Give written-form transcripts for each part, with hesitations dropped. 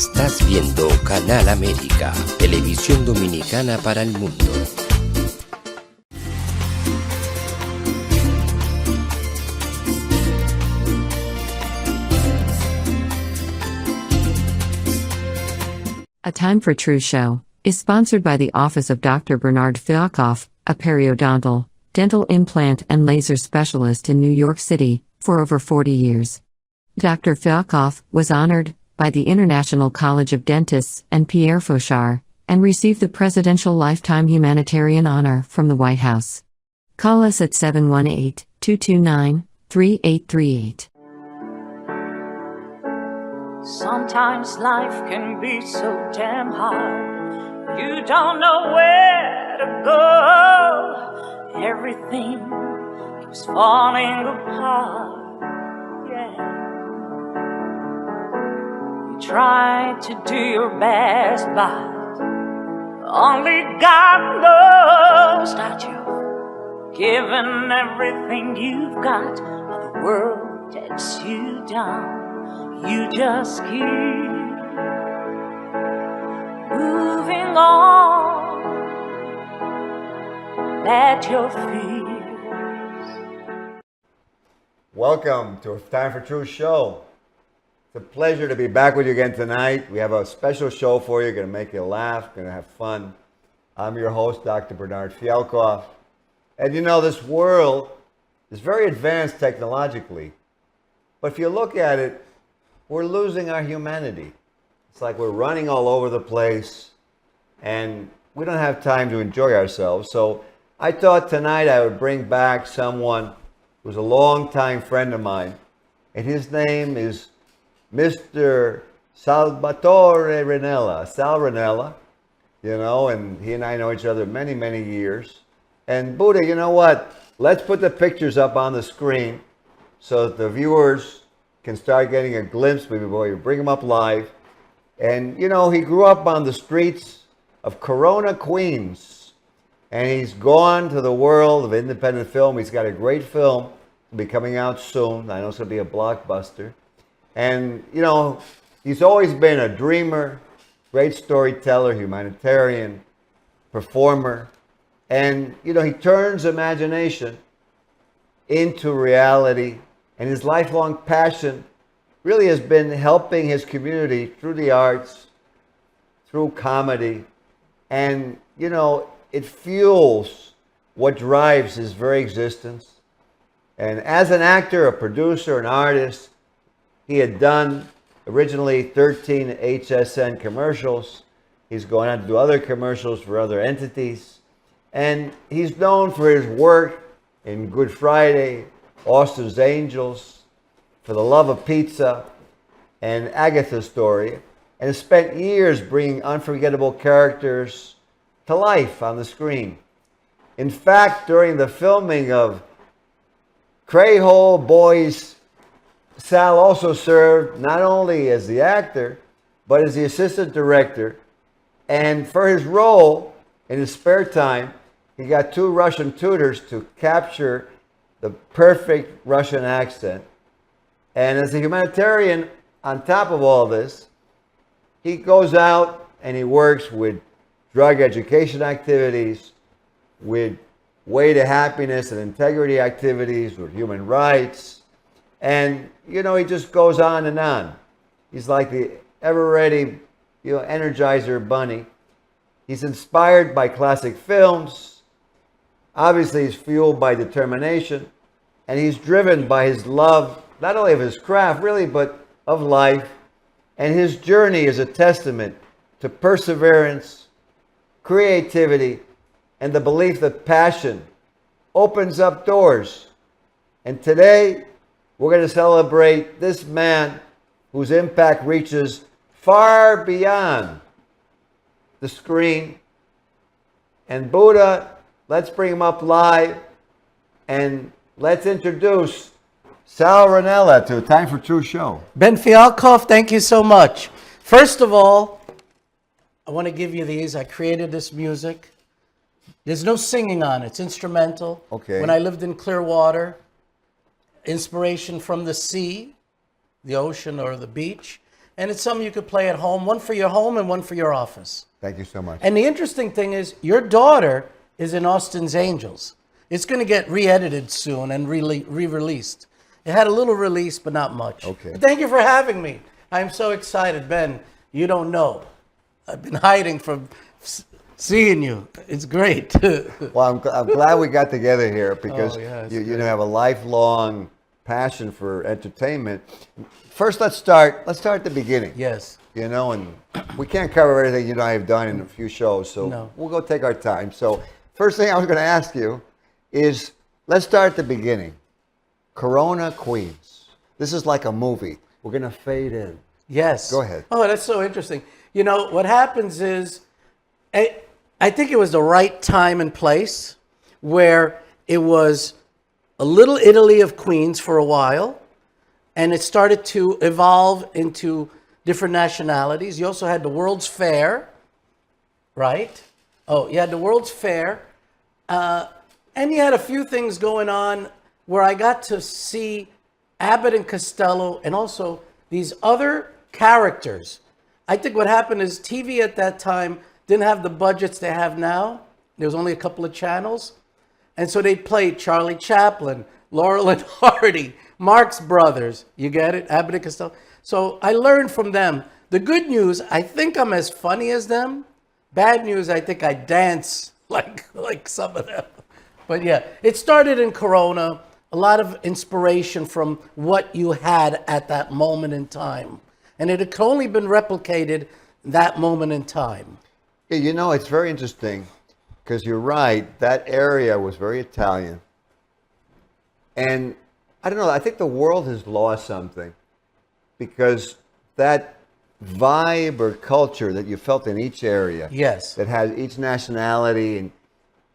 Estás viendo Canal América, televisión dominicana para el mundo. A Time for True show is sponsored by the Office of Dr. Bernard Fialkoff, a periodontal, dental implant and laser specialist in New York City, for over 40 years. Dr. Fialkoff was honored by the International College of Dentists and Pierre Fauchard, and received the Presidential Lifetime Humanitarian Honor from the White House. Call us at 718-229-3838. Sometimes life can be so damn hard. You don't know where to go. Everything keeps falling apart. Yeah. You try to do your best, but only God knows that you've given everything you've got, but the world takes you down. You just keep moving on. Let your fears. Welcome to a Time for Truth show. It's a pleasure to be back with you again tonight. We have a special show for you. Going to make you laugh, going to have fun. I'm your host, Dr. Bernard Fialkoff. And you know, this world is very advanced technologically. But if you look at it, we're losing our humanity. It's like we're running all over the place and we don't have time to enjoy ourselves. So I thought tonight I would bring back someone who's a longtime friend of mine. And his name is Mr. Salvatore Rinella. Sal Rinella, you know, and he and I know each other many, many years. And Buddha, you know what? Let's put the pictures up on the screen so that the viewers can start getting a glimpse before you bring him up live. And, you know, he grew up on the streets of Corona, Queens. And he's gone to the world of independent film. He's got a great film to be coming out soon. I know it's going to be a blockbuster. And, you know, he's always been a dreamer, great storyteller, humanitarian, performer. And, you know, he turns imagination into reality. And his lifelong passion really has been helping his community through the arts, through comedy. And, you know, it fuels what drives his very existence. And as an actor, a producer, an artist, he had done originally 13 HSN commercials. He's going on to do other commercials for other entities. And he's known for his work in Good Friday, Austin's Angels, For the Love of Pizza, and Agatha's Story, and has spent years bringing unforgettable characters to life on the screen. In fact, during the filming of Crayhole Boys, Sal also served not only as the actor, but as the assistant director. And for his role, in his spare time, he got 2 Russian tutors to capture the perfect Russian accent. And as a humanitarian, on top of all this, he goes out and he works with drug education activities, with way to happiness and integrity activities, with human rights. And, you know, he just goes on and on. He's like the ever-ready, you know, Energizer bunny. He's inspired by classic films. Obviously, he's fueled by determination, and he's driven by his love, not only of his craft, really, but of life. And his journey is a testament to perseverance, creativity, and the belief that passion opens up doors. And today, we're going to celebrate this man whose impact reaches far beyond the screen. And Buddha, let's bring him up live and let's introduce Sal Rinella to a Time for Truth show. Ben Fialkoff, thank you so much. First of all, I want to give you these. I created this music. There's no singing on it. It's instrumental. Okay. When I lived in Clearwater, inspiration from the sea, the ocean or the beach. and it's something you could play at home, one for your home and one for your office. Thank you so much. And the interesting thing is, your daughter is in Austin's Angels. It's going to get re-edited soon and re-released. It had a little release, but not much. Okay. But thank you for having me. I'm so excited, Ben. You don't know. I've been hiding from seeing you. It's great. Well, I'm glad we got together here because yeah, it's you have a lifelong passion for entertainment. First, let's start at the beginning. Yes. You know, and we can't cover everything you and I have done in a few shows, so No. we'll go take our time. So, first thing I was going to ask you is, let's start at the beginning. Corona, Queens. This is like a movie. We're going to fade in. Yes. Go ahead. Oh, that's so interesting. You know, what happens is, I think it was the right time and place where it was a little Italy of Queens for a while, and it started to evolve into different nationalities. You also had the World's Fair, right? Oh, you had the World's Fair, and you had a few things going on where I got to see Abbott and Costello and also these other characters. I think what happened is TV at that time didn't have the budgets they have now. There was only a couple of channels. And so they played Charlie Chaplin, Laurel and Hardy, Marx Brothers. You get it? Abbott and Costello. So I learned from them. The good news, I think I'm as funny as them. Bad news, I think I dance like some of them. But yeah, it started in Corona. A lot of inspiration from what you had at that moment in time. And it had only been replicated that moment in time. Yeah, you know, it's very interesting because you're right. That area was very Italian. And I don't know, I think the world has lost something because that vibe or culture that you felt in each area. Yes. That had each nationality, and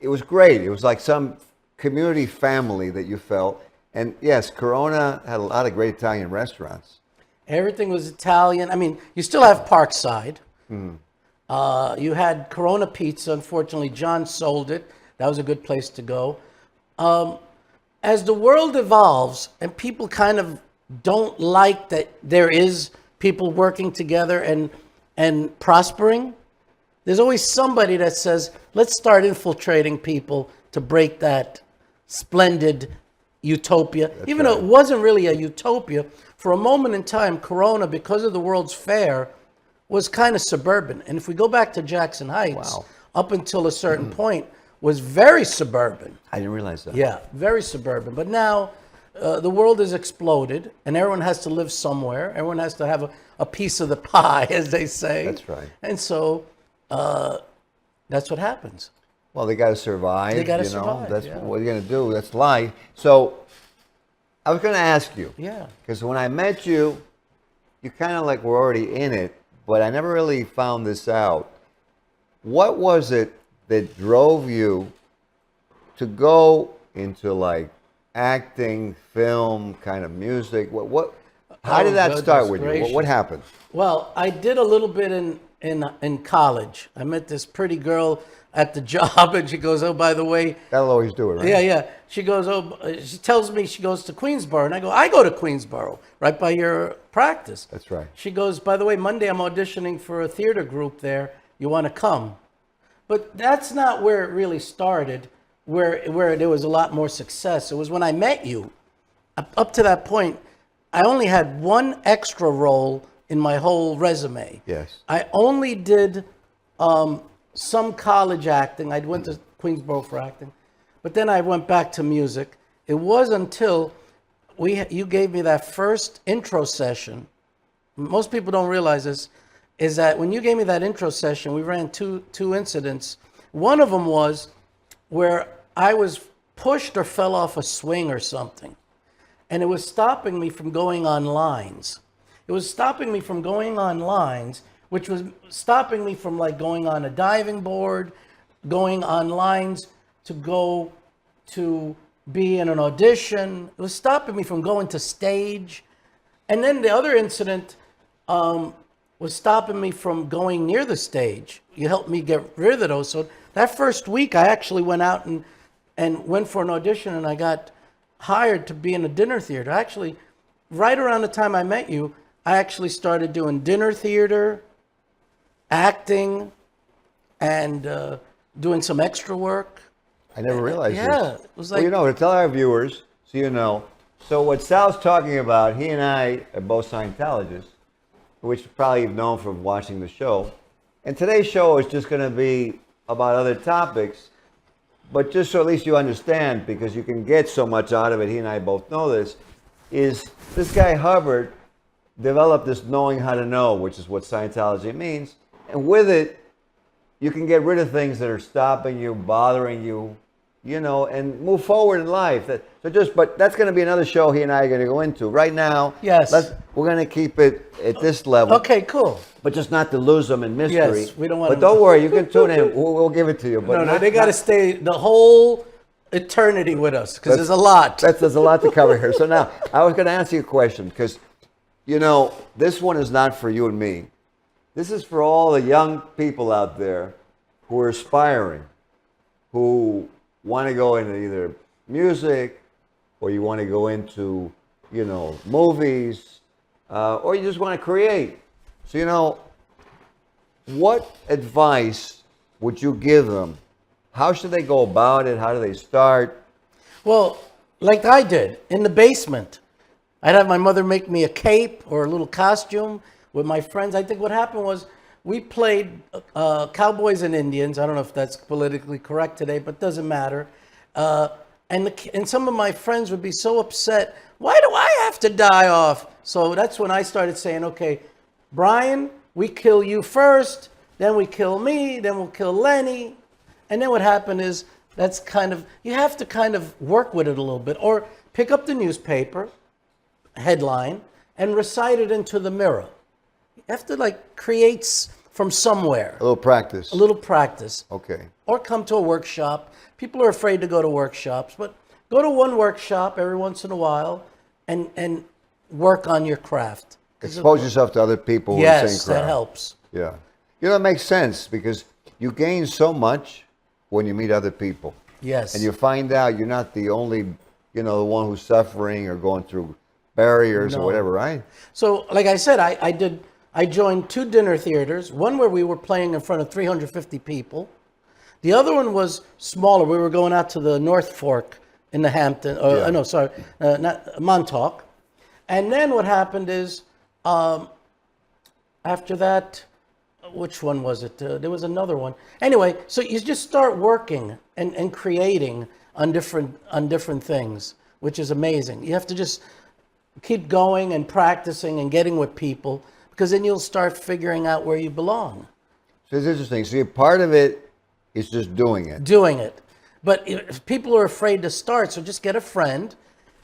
it was great. It was like some community family that you felt. And yes, Corona had a lot of great Italian restaurants. Everything was Italian. I mean, you still have Parkside. You had Corona Pizza. Unfortunately, John sold it. That was a good place to go. As the world evolves and people kind of don't like that there is people working together and prospering, there's always somebody that says, let's start infiltrating people to break that splendid utopia. Even though it wasn't really a utopia, for a moment in time, Corona, because of the World's Fair, was kind of suburban. And if we go back to Jackson Heights, up until a certain point, was very suburban. I didn't realize that. Yeah, very suburban. But now the world has exploded, and everyone has to live somewhere. Everyone has to have a piece of the pie, as they say. That's right. And so that's what happens. Well, they got to survive. They got to survive. That's what you're going to do. That's life. So I was going to ask you. Yeah. Because when I met you, you kind of like were already in it, but I never really found this out. What was it that drove you to go into like acting, film, kind of music? How did that start with you? What happened? Well, I did a little bit in college. I met this pretty girl at the job, and she goes, "Oh, by the way," That'll always do it, right? Yeah. She goes, "Oh," she tells me she goes to Queensboro, and I go to Queensboro, right by your practice. That's right. She goes, "By the way, Monday I'm auditioning for a theater group there. You want to come?" But that's not where it really started, where there was a lot more success. It was when I met you. Up to that point, I only had one extra role in my whole resume. Yes. I only did some college acting. I went to Queensboro for acting. But then I went back to music. It was until you gave me that first intro session. Most people don't realize this, is that when you gave me that intro session, we ran two incidents. One of them was where I was pushed or fell off a swing or something. And it was stopping me from going on lines. It was stopping me from going on lines, which was stopping me from like going on a diving board, going on lines to go to be in an audition. It was stopping me from going to stage. And then the other incident was stopping me from going near the stage. You helped me get rid of those. So that first week, I actually went out and went for an audition, and I got hired to be in a dinner theater. Actually, right around the time I met you, I actually started doing dinner theater, acting, and doing some extra work. I never realized this. Yeah, it was like, Well, to tell our viewers, so you know, so what Sal's talking about, he and I are both Scientologists, which probably you've known from watching the show. And today's show is just going to be about other topics, but just so at least you understand, because you can get so much out of it, he and I both know this, is this guy Hubbard developed this knowing how to know, which is what Scientology means. And with it, you can get rid of things that are stopping you, bothering you, and move forward in life. But that's going to be another show he and I are going to go into. Right now, Yes. We're going to keep it at this level. okay, cool. But just not to lose them in mystery. Yes, we don't want But don't worry, you can tune in. We'll give it to you. But No, they got to stay the whole eternity with us because there's a lot. There's a lot to cover here. So now, I was going to ask you a question because, this one is not for you and me. This is for all the young people out there who are aspiring, who want to go into either music or you want to go into, movies, or you just want to create. So, what advice would you give them? How should they go about it? How do they start? Well, like I did in the basement. I'd have my mother make me a cape or a little costume with my friends. I think what happened was we played Cowboys and Indians. I don't know if that's politically correct today, but it doesn't matter. And some of my friends would be so upset. Why do I have to die off? So that's when I started saying, okay, Brian, we kill you first, then we kill me, then we'll kill Lenny. And then what happened is you have to kind of work with it a little bit, or pick up the newspaper headline and recite it into the mirror. You have to create from somewhere. A little practice. A little practice. Okay. Or come to a workshop. People are afraid to go to workshops, but go to one workshop every once in a while and work on your craft. Expose yourself to other people. Yes, in the same crowd. that helps. Yeah. It makes sense because you gain so much when you meet other people. Yes. And you find out you're not the only, the one who's suffering or going through barriers or whatever, right? So, like I said, I joined 2 dinner theaters. One where we were playing in front of 350 people. The other one was smaller. We were going out to the North Fork in the Hampton. Not Montauk. And then what happened is, after that, which one was it? There was another one. Anyway, so you just start working and creating on different things, which is amazing. You have to just keep going and practicing and getting with people, because then you'll start figuring out where you belong. So it's interesting. So part of it is just doing it. Doing it. But if people are afraid to start, so just get a friend,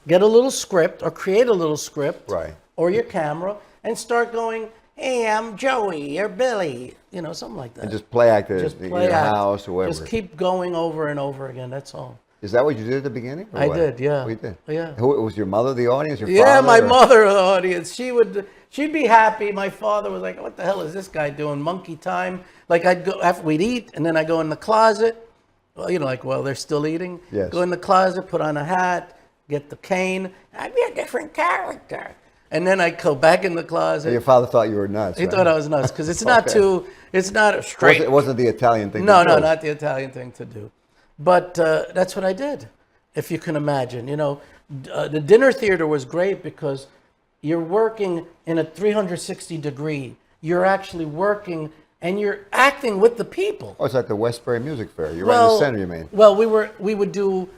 get a little script or create a little script. Right. Or your camera and start going, hey, I'm Joey or Billy, something like that. And just play act it in your house or whatever. Just keep going over and over again, that's all. Is that what you did at the beginning? I did, yeah. Oh, you did? Yeah. Who was your mother, the audience, your father? Yeah, my mother, the audience. She'd be happy. My father was like, what the hell is this guy doing? Monkey time. Like I'd go after we'd eat, and then I go in the closet. Well, they're still eating. Yes. Go in the closet, put on a hat, get the cane. I'd be a different character. And then I'd go back in the closet. And your father thought you were nuts. He right? thought I was nuts because it's not it's not straight. It wasn't the Italian thing No, to do. no, not the Italian thing to do. But that's what I did, if you can imagine. The dinner theater was great because you're working in a 360 degree. You're actually working and you're acting with the people. Oh, it's like the Westbury Music Fair. You're right in the center, you mean? Well, we would do,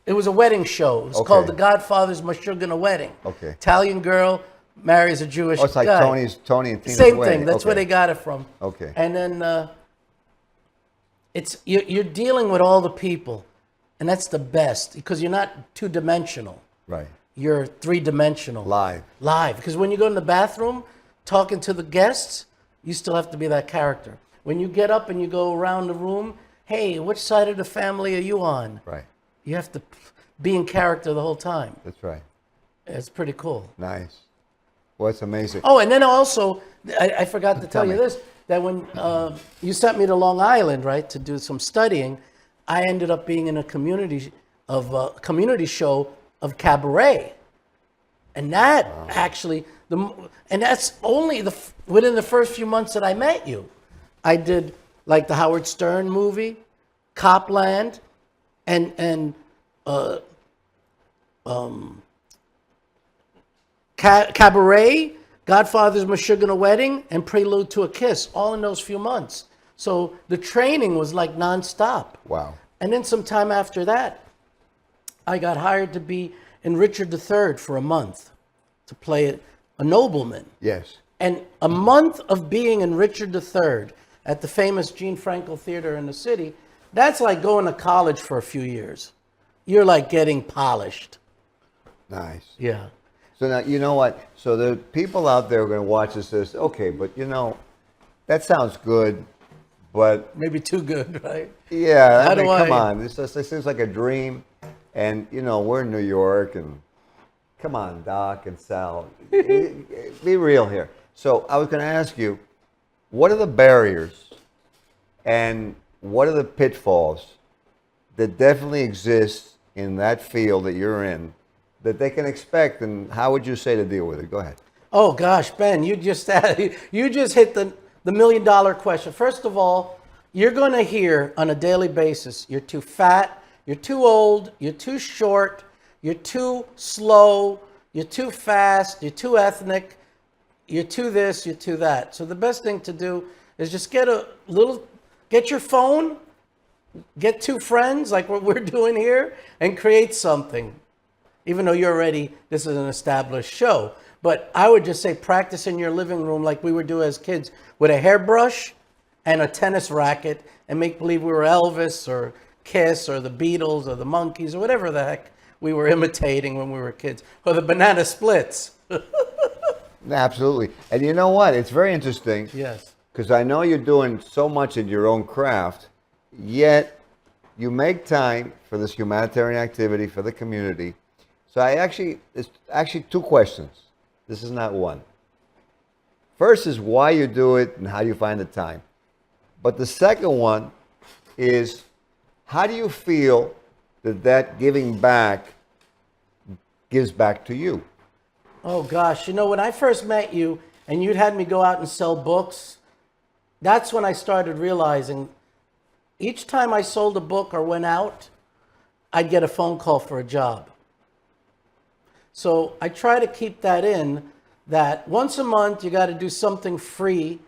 it was a wedding show. It was called The Godfather's Mashugana Wedding. Okay. Italian girl marries a Jewish guy. Oh, it's like Tony and Tina's Same wedding. thing. That's where they got it from. Okay. And then you're dealing with all the people, and that's the best because you're not 2-dimensional. Right. You're 3-dimensional. Live. Because when you go in the bathroom talking to the guests, you still have to be that character. When you get up and you go around the room, hey, which side of the family are you on? Right. You have to be in character the whole time. That's right. It's pretty cool. Nice. Well, it's amazing. Oh, and then also, I forgot to tell you this, that when you sent me to Long Island, right, to do some studying, I ended up being in a community show of cabaret. And that actually, and that's only within the first few months that I met you. I did like the Howard Stern movie, Copland, and Cabaret, Godfather's Meshuggah Wedding, and Prelude to a Kiss, all in those few months. So the training was like nonstop. Wow. And then some time after that, I got hired to be in Richard III for a month to play a nobleman. Yes. And a month of being in Richard III at the famous Gene Frankel Theater in the city, that's like going to college for a few years. You're like getting polished. Nice. Yeah. So now, you know what? So the people out there are going to watch this and say, okay, but you know, that sounds good, but... Maybe too good, right? Yeah, How I mean, do come I- on. This seems like a dream. And, you know, we're in New York, and come on, Doc and Sal. Be real here. So I was going to ask you, what are the barriers and what are the pitfalls that definitely exist in that field that you're in that they can expect, and how would you say to deal with it? Go ahead. Oh gosh, Ben, you just hit the $1 million question. First of all, you're going to hear on a daily basis, you're too fat, you're too old, you're too short, you're too slow, you're too fast, you're too ethnic, you're too this, you're too that. So the best thing to do is just get your phone, get two friends like what we're doing here, and create something. Even though this is an established show. But I would just say practice in your living room like we would do as kids with a hairbrush and a tennis racket and make believe we were Elvis or Kiss or the Beatles or the Monkees or whatever the heck we were imitating when we were kids. Or the Banana Splits. Absolutely. And you know what? It's very interesting. Yes. Because I know you're doing so much in your own craft, yet you make time for this humanitarian activity for the community. So it's actually two questions. This is not one. First is why you do it and how you find the time. But the second one is, how do you feel that giving back gives back to you? Oh gosh, when I first met you and you'd had me go out and sell books, that's when I started realizing each time I sold a book or went out, I'd get a phone call for a job. So I try to keep that in, that once a month you got to do something free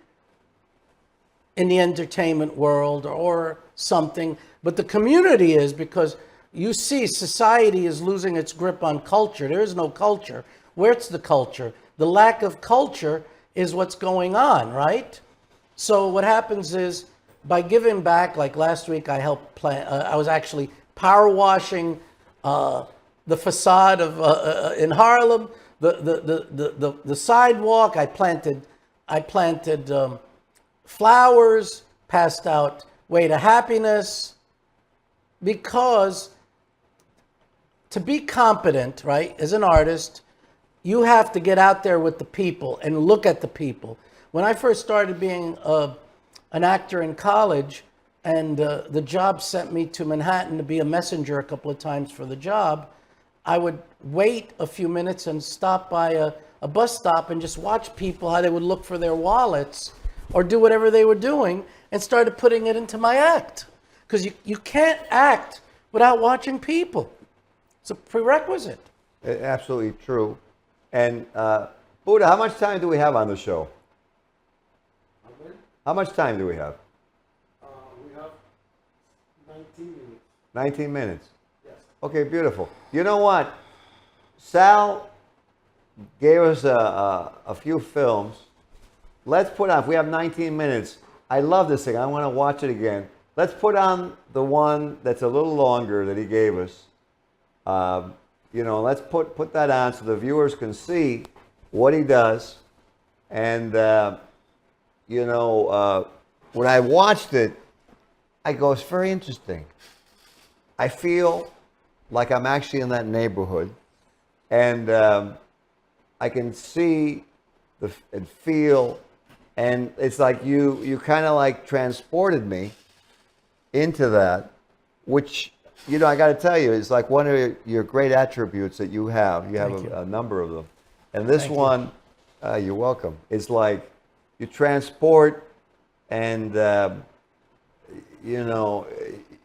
in the entertainment world or something. But the community is, because you see society is losing its grip on culture. There is no culture. Where's the culture? The lack of culture is what's going on, right? So what happens is, by giving back, like last week I helped plant, I was actually power washing the facade of in Harlem, the sidewalk. I planted flowers, passed out Way to Happiness, because to be competent, right, as an artist, you have to get out there with the people and look at the people. When I first started being an actor in college, and the job sent me to Manhattan to be a messenger a couple of times for the job, I would wait a few minutes and stop by a bus stop and just watch people, how they would look for their wallets or do whatever they were doing, and started putting it into my act. Because you can't act without watching people. It's a prerequisite. Absolutely true. And Buddha, how much time do we have on the show? How much time do we have? We have 19 minutes. 19 minutes. Yes. Okay, beautiful. You know what? Sal gave us a few films. Let's put on, if we have 19 minutes, I love this thing. I want to watch it again. Let's put on the one that's a little longer that he gave us. Let's put that on so the viewers can see what he does. And, when I watched it, I go, it's very interesting. I feel like I'm actually in that neighborhood. And I can see and feel, and it's like you kind of like transported me into that, which, I got to tell you, is like one of your great attributes that you have. You have a number of them. And this one, you're welcome. It's like you transport and, you know,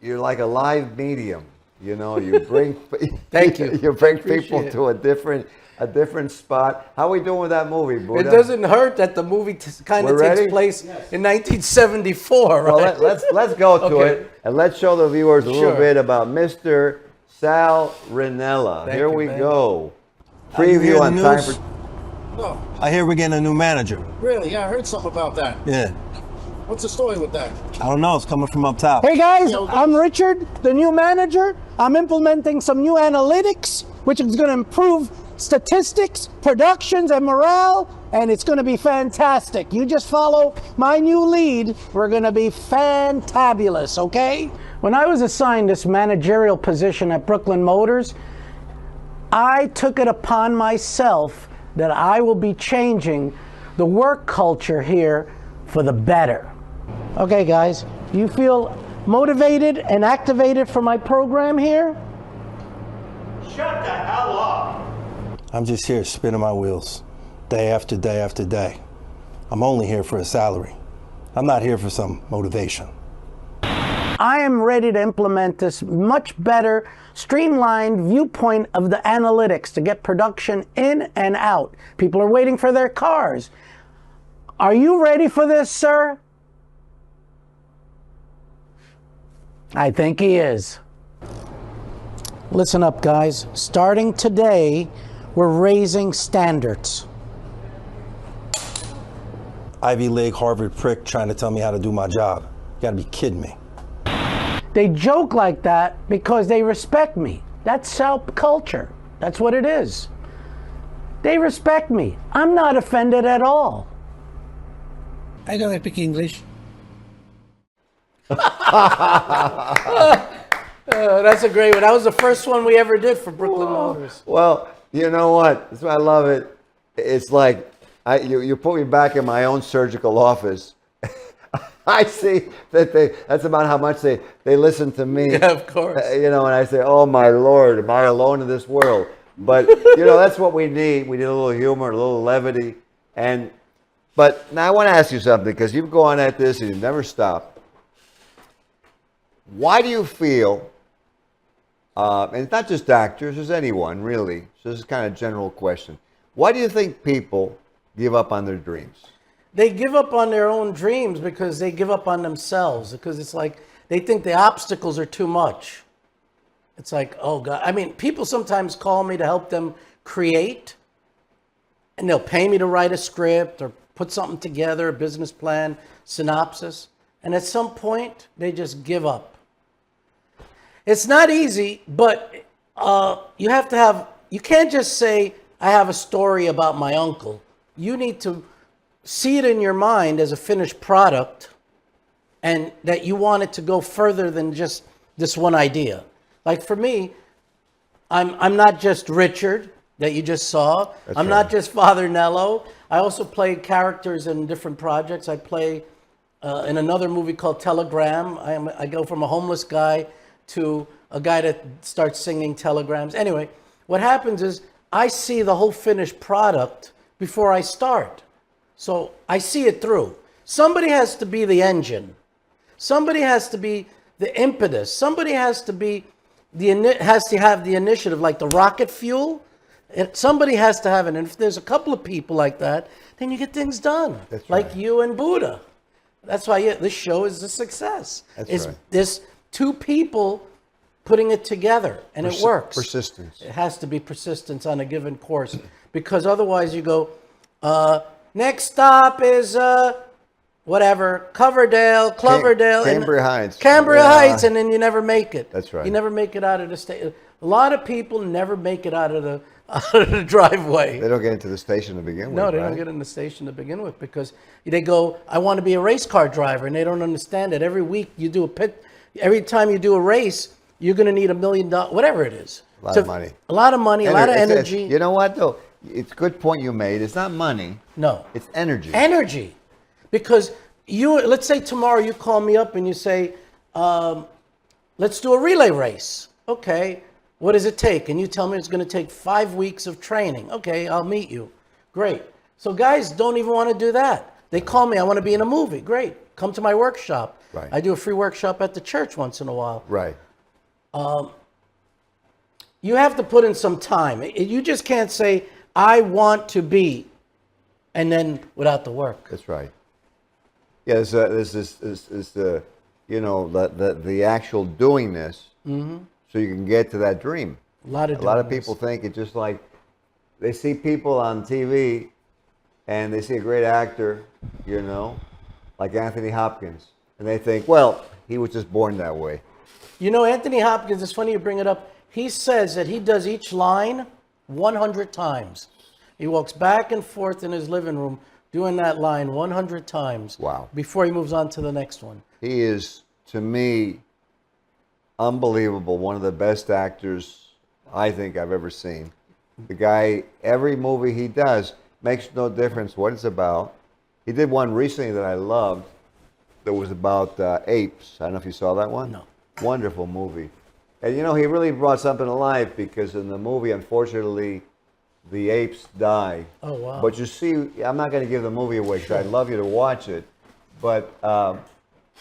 you're like a live medium. You know, you bring Thank you. You bring Appreciate people it. to a different spot. How are we doing with that movie, Buddha? It doesn't hurt that the movie kind of We're takes ready? place in 1974, right? Well, let's go to Okay. it and let's show the viewers a little Sure. bit about Mr. Sal Rinella. Thank Here you, we man. go. you hear Preview the on time news? for. No, I hear we're getting a new manager. really, yeah, I heard something about that. Yeah. What's the story with that? I don't know. It's coming from up top. Hey guys, Yo, I'm Richard, the new manager. I'm implementing some new analytics, which is going to improve statistics, productions, and morale, and it's going to be fantastic. You just follow my new lead. We're going to be fantabulous, okay? When I was assigned this managerial position at Brooklyn Motors, I took it upon myself that I will be changing the work culture here for the better. Okay, guys, you feel motivated and activated for my program here? I'm just here spinning my wheels day after day after day. I'm only here for a salary. I'm not here for some motivation. I am ready to implement this much better, streamlined viewpoint of the analytics to get production in and out. People are waiting for their cars. Are you ready for this, sir? I think he is. Listen up, guys. Starting today, we're raising standards. Ivy League, Harvard prick trying to tell me how to do my job. You gotta be kidding me. They joke like that because they respect me. That's South culture. That's what it is. They respect me. I'm not offended at all. I don't speak English. That's a great one. That was the first one we ever did for Brooklyn Motors. Well, you know what? That's why I love it. It's like you put me back in my own surgical office. I see that that's about how much they listen to me. Yeah, of course. You know, and I say, oh my Lord, am I alone in this world? But, you know, that's what we need. We need a little humor, a little levity. But now I want to ask you something, because you've gone at this and you never stop. Why do you feel, and it's not just actors, it's anyone really, so this is kind of a general question. Why do you think people give up on their dreams? They give up on their own dreams because they give up on themselves, because it's like they think the obstacles are too much. It's like, oh God. I mean, people sometimes call me to help them create, and they'll pay me to write a script or put something together, a business plan, synopsis. And at some point, they just give up. It's not easy, but you have to have, you can't just say, I have a story about my uncle. You need to see it in your mind as a finished product, and that you want it to go further than just this one idea. Like for me, I'm not just Richard that you just saw. I'm not just Father Nello. I also play characters in different projects. I play in another movie called Telegram. I go from a homeless guy to a guy that starts singing telegrams. Anyway, what happens is I see the whole finished product before I start. So I see it through. Somebody has to be the engine. Somebody has to be the impetus. Somebody has to be has to have the initiative, like the rocket fuel. Somebody has to have it. And if there's a couple of people like that, then you get things done. That's like right. you and Buddha. That's why this show is a success. That's right. There's two people putting it together, and it works. Persistence. It has to be persistence on a given course, because otherwise you go, next stop is whatever, Cloverdale, Cambria Heights. Cambria Yeah. Heights, and then you never make it. That's right. You never make it out of the state. A lot of people never make it out of the driveway. They don't get into the station to begin with. No, they right? don't get in the station to begin with, because they go, I want to be a race car driver, and they don't understand that every week you do a pit, every time you do a race, you're going to need $1 million, whatever it is. A lot of money. A lot of money, a lot of It's- energy. you know what, though? It's a good point you made. It's not money. No. It's energy. Energy. Because let's say tomorrow you call me up and you say, let's do a relay race. Okay, what does it take? And you tell me it's going to take 5 weeks of training. Okay, I'll meet you. Great. So guys don't even want to do that. They call me, I want to be in a movie. Great. Come to my workshop. Right. I do a free workshop at the church once in a while. Right. You have to put in some time. You just can't say, I want to be, and then without the work. That's right. Yeah, there's the you know the actual doing this, so you can get to that dream. A lot of people think it's just like they see people on TV, and they see a great actor, you know, like Anthony Hopkins, and they think, well, he was just born that way. You know, Anthony Hopkins, it's funny you bring it up. He says that he does each line 100 times. He walks back and forth in his living room doing that line 100 times. Wow. Before he moves on to the next one. He is, to me, unbelievable. One of the best actors I think I've ever seen. The guy, every movie he does makes no difference what it's about. He did one recently that I loved that was about apes. I don't know if you saw that one. No. Wonderful movie. And you know, he really brought something to life because in the movie, unfortunately, the apes die. Oh, wow. But you see, I'm not going to give the movie away because I'd love you to watch it. But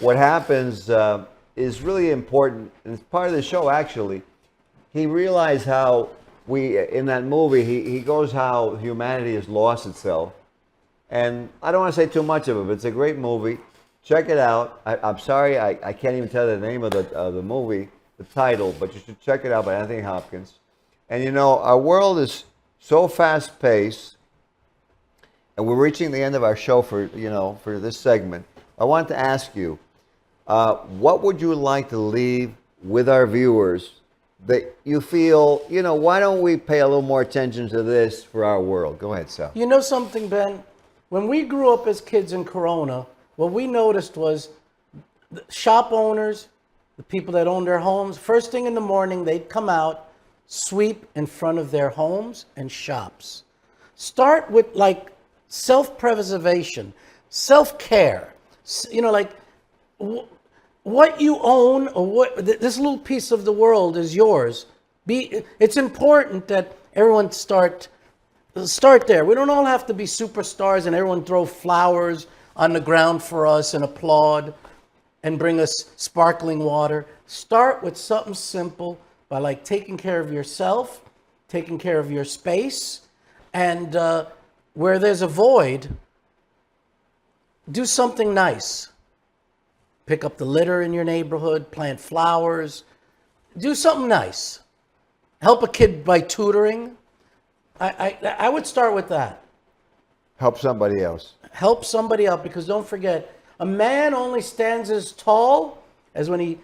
what happens is really important, and it's part of the show actually. He realized how in that movie, he goes how humanity has lost itself. And I don't want to say too much of it, but it's a great movie. Check it out. I'm sorry, I can't even tell the name of the movie, the title, but you should check it out by Anthony Hopkins. And you know, our world is so fast-paced, and we're reaching the end of our show for this segment. I want to ask you, what would you like to leave with our viewers that you feel, you know, why don't we pay a little more attention to this for our world? Go ahead, Sal. You know something, Ben? When we grew up as kids in Corona, what we noticed was the shop owners, the people that owned their homes, first thing in the morning, they'd come out, sweep in front of their homes and shops. Start with like self-preservation, self-care. You know, like what you own or what this little piece of the world is yours. It's important that everyone start there. We don't all have to be superstars and everyone throw flowers on the ground for us and applaud and bring us sparkling water. Start with something simple by like taking care of yourself, taking care of your space, and where there's a void, do something nice. Pick up the litter in your neighborhood, plant flowers, do something nice. Help a kid by tutoring. I would start with that. Help somebody else. Help somebody out, because don't forget, a man only stands as tall as when he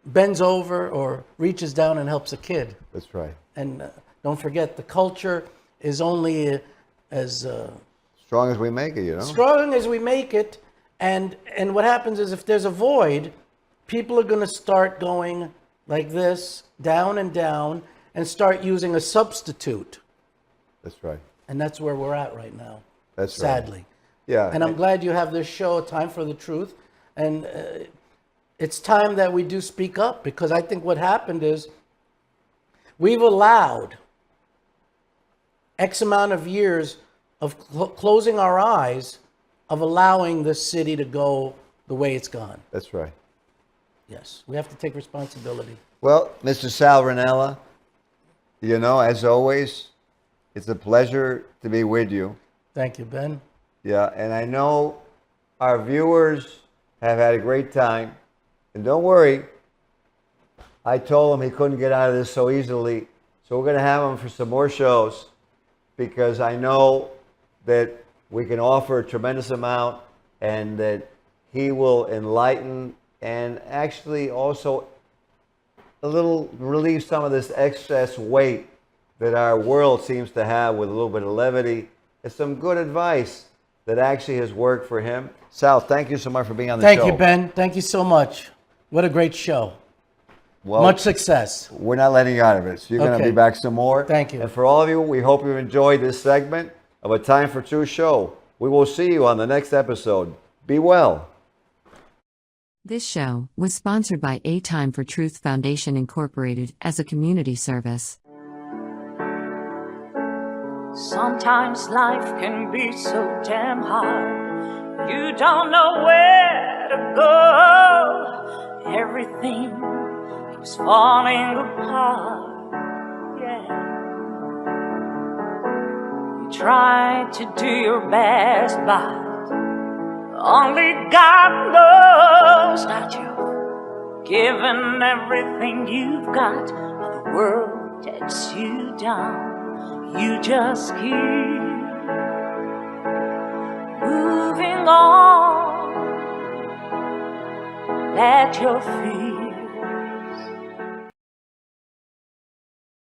bends over or reaches down and helps a kid. That's right. And don't forget, the culture is only as strong as we make it, you know? strong as we make it. And what happens is if there's a void, people are going to start going like this, down and down, and start using a substitute. That's right. And that's where we're at right now. That's sadly. Right. Yeah. And I'm glad you have this show, Time for the Truth. And it's time that we do speak up, because I think what happened is we've allowed X amount of years of closing our eyes, of allowing this city to go the way it's gone. That's right. Yes, we have to take responsibility. Well, Mr. Sal Rinella, you know, as always, it's a pleasure to be with you. Thank you, Ben. Yeah, and I know our viewers have had a great time. And don't worry, I told him he couldn't get out of this so easily. So we're going to have him for some more shows, because I know that we can offer a tremendous amount, and that he will enlighten and actually also a little relieve some of this excess weight that our world seems to have, with a little bit of levity. It's some good advice that actually has worked for him. Sal, thank you so much for being on the show. Thank you, Ben. Thank you so much. What a great show. Well, much success. We're not letting you out of it. So you're going to be back some more. Thank you. And for all of you, we hope you've enjoyed this segment of A Time for Truth show. We will see you on the next episode. Be well. This show was sponsored by A Time for Truth Foundation Incorporated as a community service. Sometimes life can be so damn hard. You don't know where to go. Everything keeps falling apart. Yeah. You try to do your best, but only God knows that you've given everything you've got. But the world takes you down. You just keep moving on. Let your feet